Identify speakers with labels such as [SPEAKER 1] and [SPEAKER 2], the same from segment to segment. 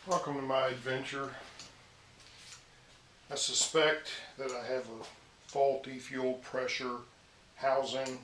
[SPEAKER 1] Welcome to my adventure. I suspect that I have a faulty fuel pressure housing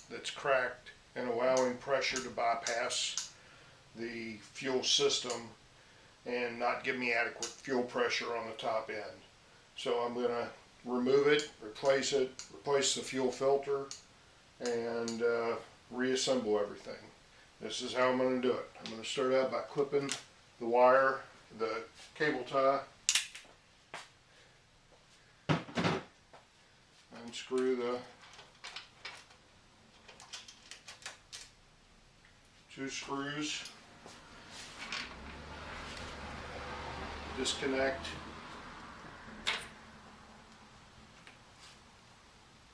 [SPEAKER 1] that's cracked and allowing pressure to bypass the fuel system and not give me adequate fuel pressure on the top end. So I'm going to remove it, replace the fuel filter, and reassemble everything. This is how I'm going to do it. I'm going to start out by clipping the wire, the cable tie, unscrew the two screws, disconnect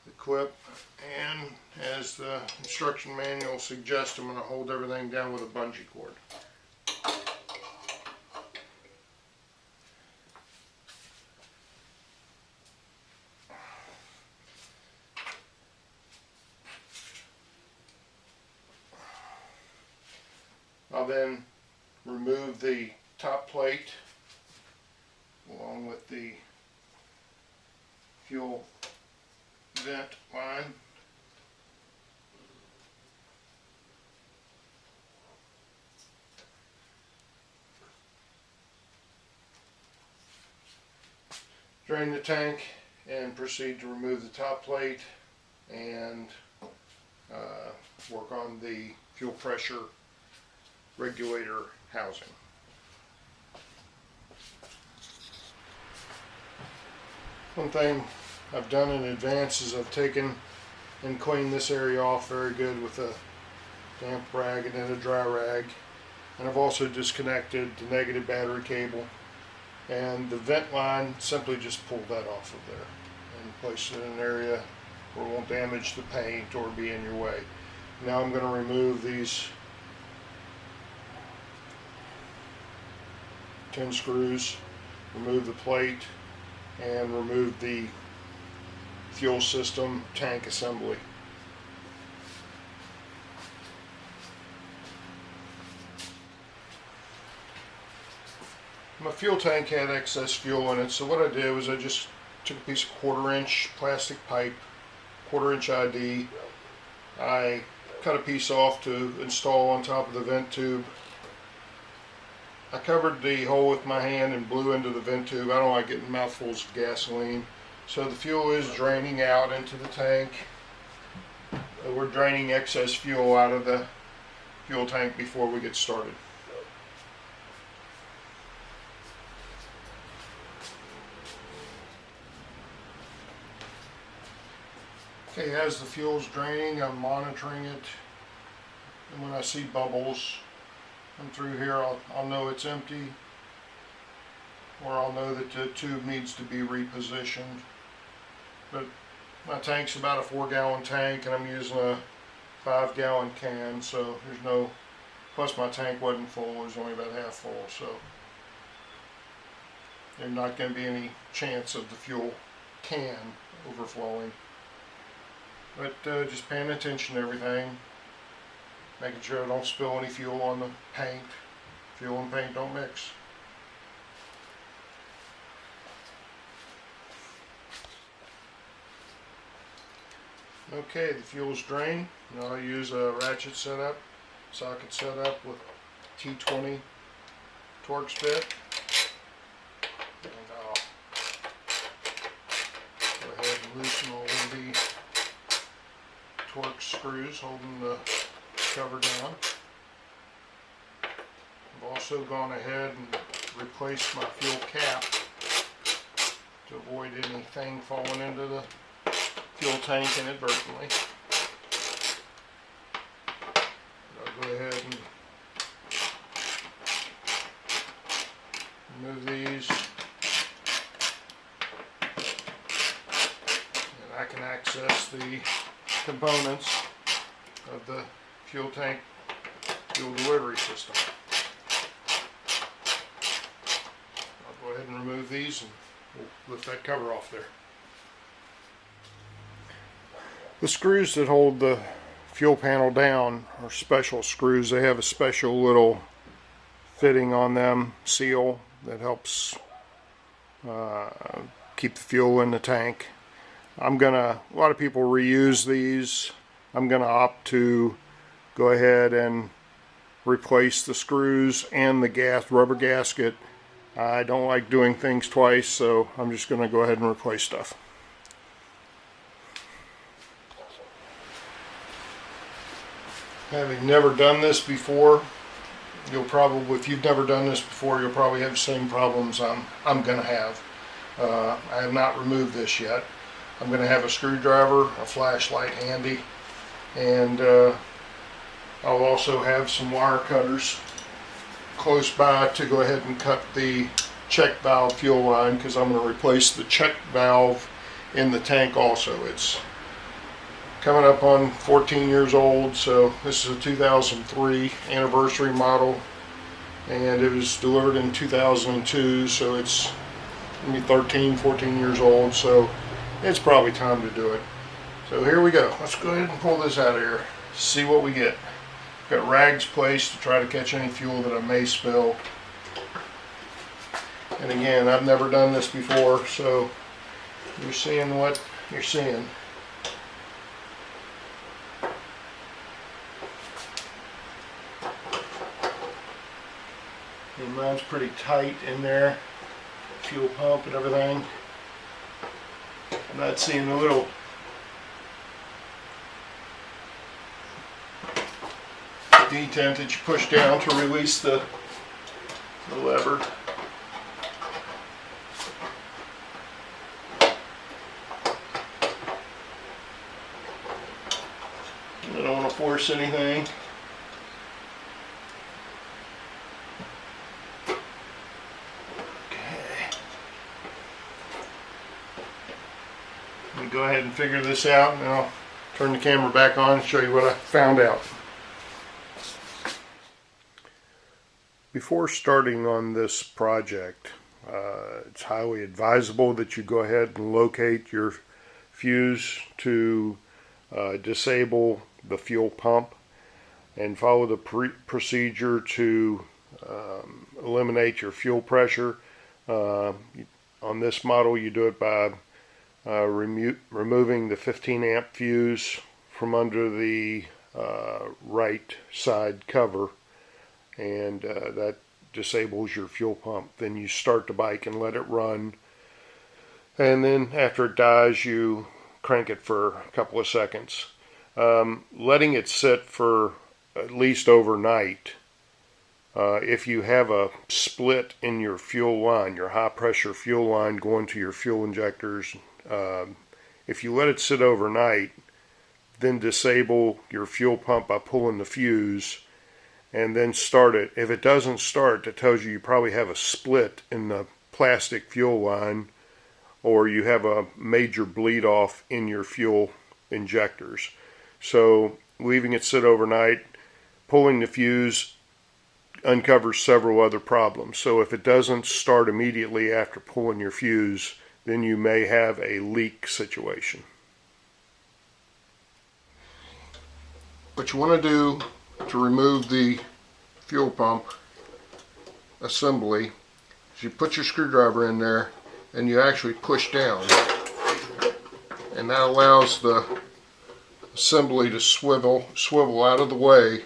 [SPEAKER 1] the clip, and as the instruction manual suggests, I'm going to hold everything down with a bungee cord. I'll then remove the top plate along with the fuel vent line. Drain the tank and proceed to remove the top plate and work on the fuel pressure regulator housing. One thing I've done in advance is I've taken and cleaned this area off very good with a damp rag and then a dry rag. And I've also disconnected the negative battery cable, and the vent line, simply just pull that off of there and place it in an area where it won't damage the paint or be in your way. Now I'm going to remove these 10 screws, remove the plate, and remove the fuel system tank assembly. My fuel tank had excess fuel in it, so what I did was I just took a piece of 1/4 inch plastic pipe, 1/4 inch ID. I cut a piece off to install on top of the vent tube. I covered the hole with my hand and blew into the vent tube. I don't like getting mouthfuls of gasoline. So the fuel is draining out into the tank. We're draining excess fuel out of the fuel tank before we get started. Okay, as the fuel's draining, I'm monitoring it. And when I see bubbles come through here, I'll know it's empty, or I'll know that the tube needs to be repositioned. But my tank's about a 4-gallon tank, and I'm using a 5-gallon can, so there's no, plus my tank wasn't full, it was only about half full, so there's not going to be any chance of the fuel can overflowing. But just paying attention to everything, making sure I don't spill any fuel on the paint. Fuel and paint don't mix. Okay, the fuel's drained. Now I use a ratchet setup, socket setup with T20 Torx bit. And I'll go ahead and loosen all of the Torx screws holding the cover down. I've also gone ahead and replaced my fuel cap to avoid anything falling into the fuel tank inadvertently. I'll go ahead and remove these, and I can access the components of the fuel tank fuel delivery system. I'll go ahead and remove these and we'll lift that cover off there. The screws that hold the fuel panel down are special screws. They have a special little fitting on them, seal, that helps keep the fuel in the tank. A lot of people reuse these. I'm gonna opt to go ahead and replace the screws and the rubber gasket. I don't like doing things twice, so I'm just gonna go ahead and replace stuff. Having never done this before, if you've never done this before, you'll probably have the same problems I'm gonna have. I have not removed this yet. I'm gonna have a screwdriver, a flashlight handy, and I'll also have some wire cutters close by to go ahead and cut the check valve fuel line, because I'm going to replace the check valve in the tank also. It's coming up on 14 years old, so this is a 2003 anniversary model, and it was delivered in 2002, so it's maybe 14 years old, so it's probably time to do it. So here we go. Let's go ahead and pull this out of here, see what we get. Got rags placed to try to catch any fuel that I may spill. And again, I've never done this before, so you're seeing what you're seeing. And mine's pretty tight in there, fuel pump and everything. I'm not seeing the little detent that you push down to release the lever. I don't want to force anything. Okay. Let me go ahead and figure this out, and then I'll turn the camera back on and show you what I found out. Before starting on this project, it's highly advisable that you go ahead and locate your fuse to disable the fuel pump, and follow the procedure to eliminate your fuel pressure. On this model, you do it by removing the 15 amp fuse from under the right side cover, and that disables your fuel pump. Then you start the bike and let it run, and then after it dies, you crank it for a couple of seconds. Letting it sit for at least overnight, if you have a split in your fuel line, your high pressure fuel line going to your fuel injectors, if you let it sit overnight, then disable your fuel pump by pulling the fuse and then start it. If it doesn't start, that tells you probably have a split in the plastic fuel line, or you have a major bleed off in your fuel injectors. So leaving it sit overnight, pulling the fuse, uncovers several other problems. So if it doesn't start immediately after pulling your fuse, then you may have a leak situation. What you want to do to remove the fuel pump assembly is you put your screwdriver in there and you actually push down, and that allows the assembly to swivel out of the way,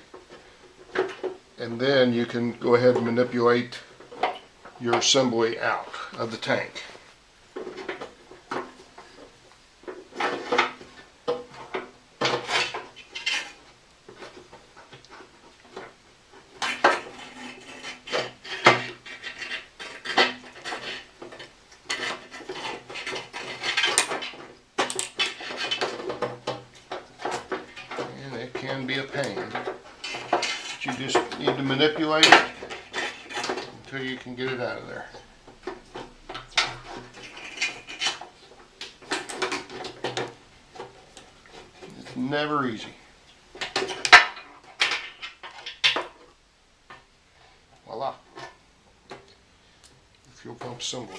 [SPEAKER 1] and then you can go ahead and manipulate your assembly out of the tank. Can be a pain, but you just need to manipulate it until you can get it out of there. It's never easy. Voila. Fuel pump assembly.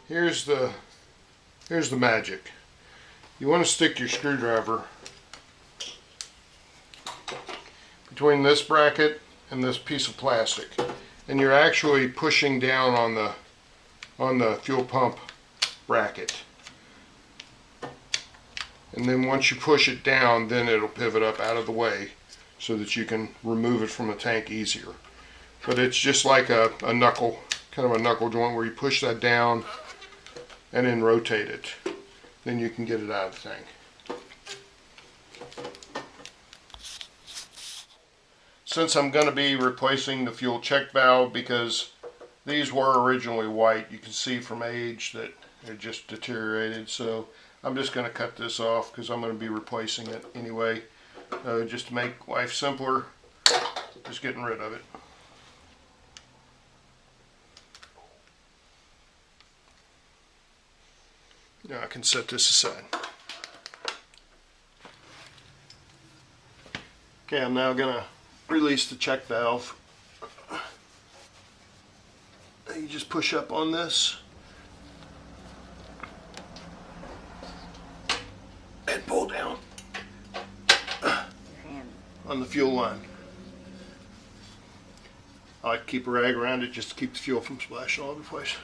[SPEAKER 1] Here's the magic. You want to stick your screwdriver between this bracket and this piece of plastic, and you're actually pushing down on the fuel pump bracket. And then once you push it down, then it'll pivot up out of the way so that you can remove it from the tank easier. But it's just like a knuckle, kind of a knuckle joint where you push that down and then rotate it. Then you can get it out of the tank. Since I'm going to be replacing the fuel check valve, because these were originally white, you can see from age that it just deteriorated, so I'm just going to cut this off because I'm going to be replacing it anyway, just to make life simpler, just getting rid of it. Now I can set this aside. Okay, I'm now going to release the check valve. You just push up on this and pull down on the fuel line. I like to keep a rag around it just to keep the fuel from splashing all over the place.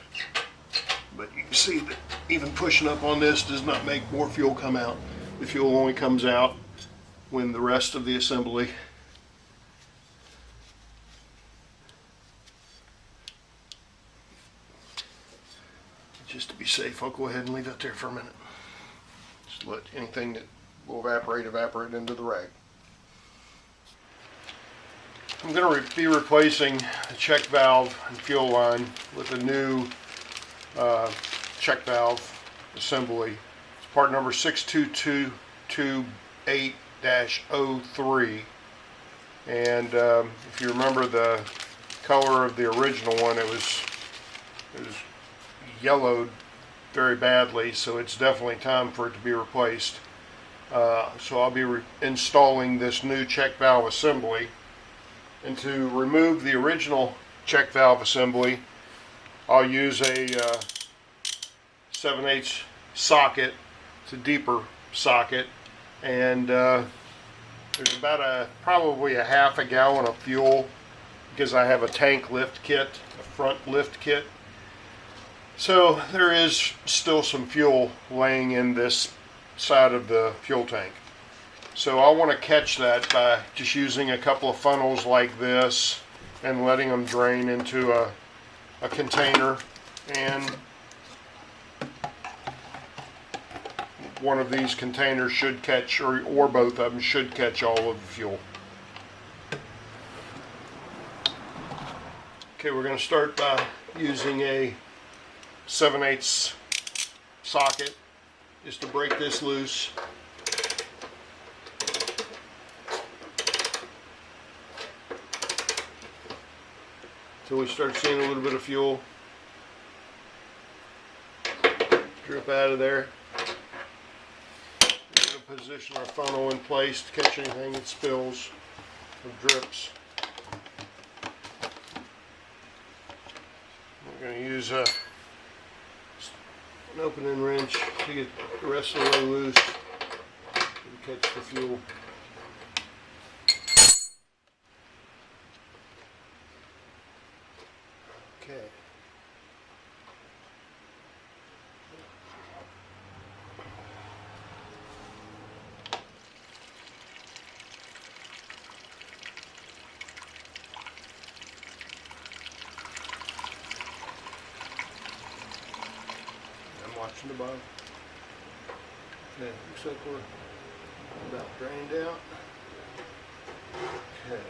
[SPEAKER 1] But you can see that even pushing up on this does not make more fuel come out. The fuel only comes out when the rest of the assembly just to be safe, I'll go ahead and leave that there for a minute. Just let anything that will evaporate into the rag. I'm going to be replacing the check valve and fuel line with a new check valve assembly. It's part number 62228-03. And if you remember the color of the original one, it was yellowed very badly, so it's definitely time for it to be replaced. So I'll be installing this new check valve assembly, and to remove the original check valve assembly, I'll use a 7/8 socket. It's a deeper socket, and there's about probably a half a gallon of fuel, because I have a tank lift kit, a front lift kit. So there is still some fuel laying in this side of the fuel tank. So I want to catch that by just using a couple of funnels like this and letting them drain into a container, and one of these containers should catch, or both of them should catch all of the fuel. Okay, we're going to start by using a 7/8 socket just to break this loose. Until we start seeing a little bit of fuel drip out of there. We're going to position our funnel in place to catch anything that spills or drips. We're going to use an opening wrench to get the rest of the way loose and catch the fuel. Okay. I'm watching the bottom. Okay, looks like we're about drained out. Okay.